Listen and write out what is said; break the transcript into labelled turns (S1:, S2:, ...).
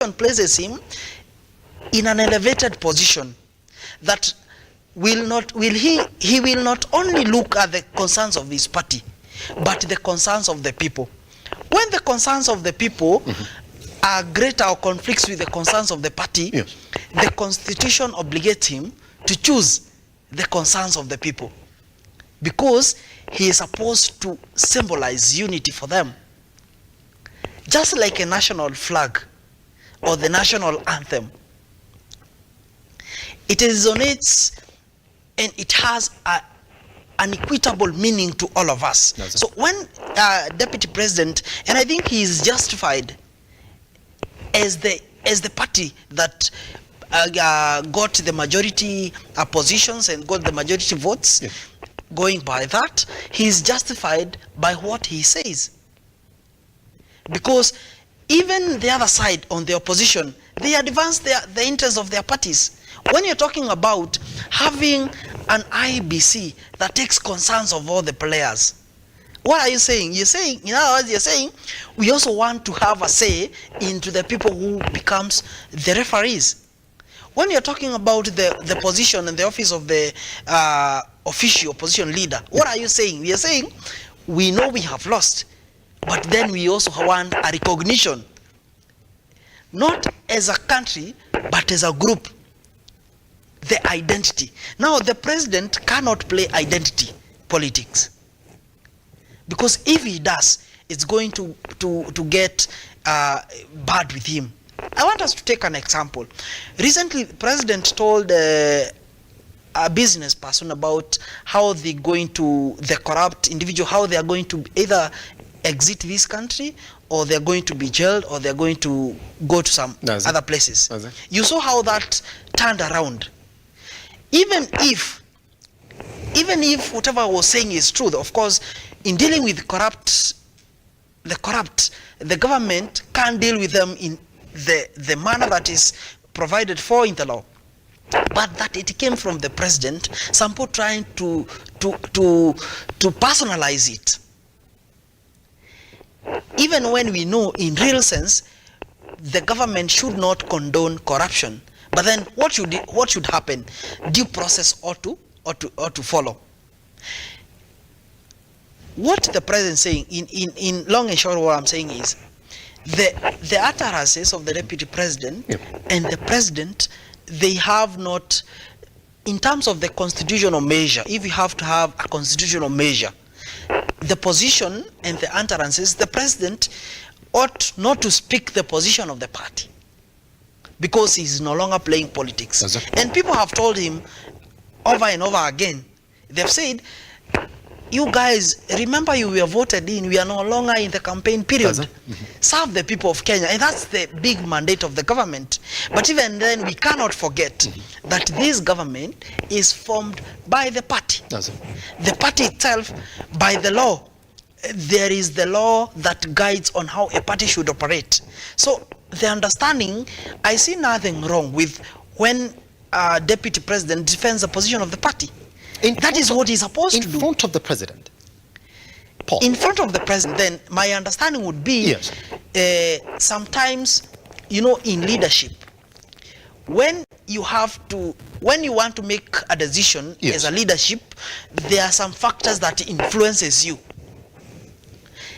S1: places him in an elevated position that he will not only look at the concerns of his party, but the concerns of the people. When the concerns of the people are greater or conflicts with the concerns of the party,
S2: yes,
S1: the constitution obligates him to choose the concerns of the people, because he is supposed to symbolize unity for them. Just like a national flag or the national anthem, it resonates and it has an equitable meaning to all of us.
S2: No,
S1: so when Deputy President, and I think he is justified as the party that got the majority positions and got the majority votes,
S2: yes,
S1: going by that, he is justified by what he says. Because even the other side on the opposition, they advance the interests of their parties. When you're talking about having an IBC that takes concerns of all the players, what are you saying? You're saying, in other words, you're saying we also want to have a say into the people who becomes the referees. When you're talking about the position and the office of the official opposition leader, what are you saying? You're saying we know we have lost, but then we also want a recognition, not as a country, but as a group, the identity. Now, the president cannot play identity politics, because if he does, it's going to get bad with him. I want us to take an example. Recently, the president told a business person about how they're going to, the corrupt individual, how they are going to either exit this country, or they're going to be jailed, or they're going to go to some other places. You saw how that turned around. Even if whatever I was saying is true, of course, in dealing with the corrupt, the government can't deal with them in the manner that is provided for in the law. But that it came from the president, some people trying to personalize it. Even when we know in real sense the government should not condone corruption, but then what should happen? Due process ought to follow. What the president is saying, in long and short, what I'm saying is the utterances of the deputy president, yep, and the president, they have not, in terms of the constitutional measure, if you have to have a constitutional measure, the position and the utterances, the president ought not to speak the position of the party, because he's no longer playing politics. And people have told him over and over again, they've said, you guys, remember you were voted in, we are no longer in the campaign period. Serve the people of Kenya, and that's the big mandate of the government. But even then, we cannot forget that this government is formed by the party. The party itself, by the law, there is the law that guides on how a party should operate. So the understanding, I see nothing wrong with when deputy president defends the position of the party. That is what he's supposed to do.
S2: In front of the president. Paul.
S1: In front of the president, then my understanding would be, yes, sometimes, you know, in leadership, when you want to make a decision, yes, as a leadership, there are some factors that influences you.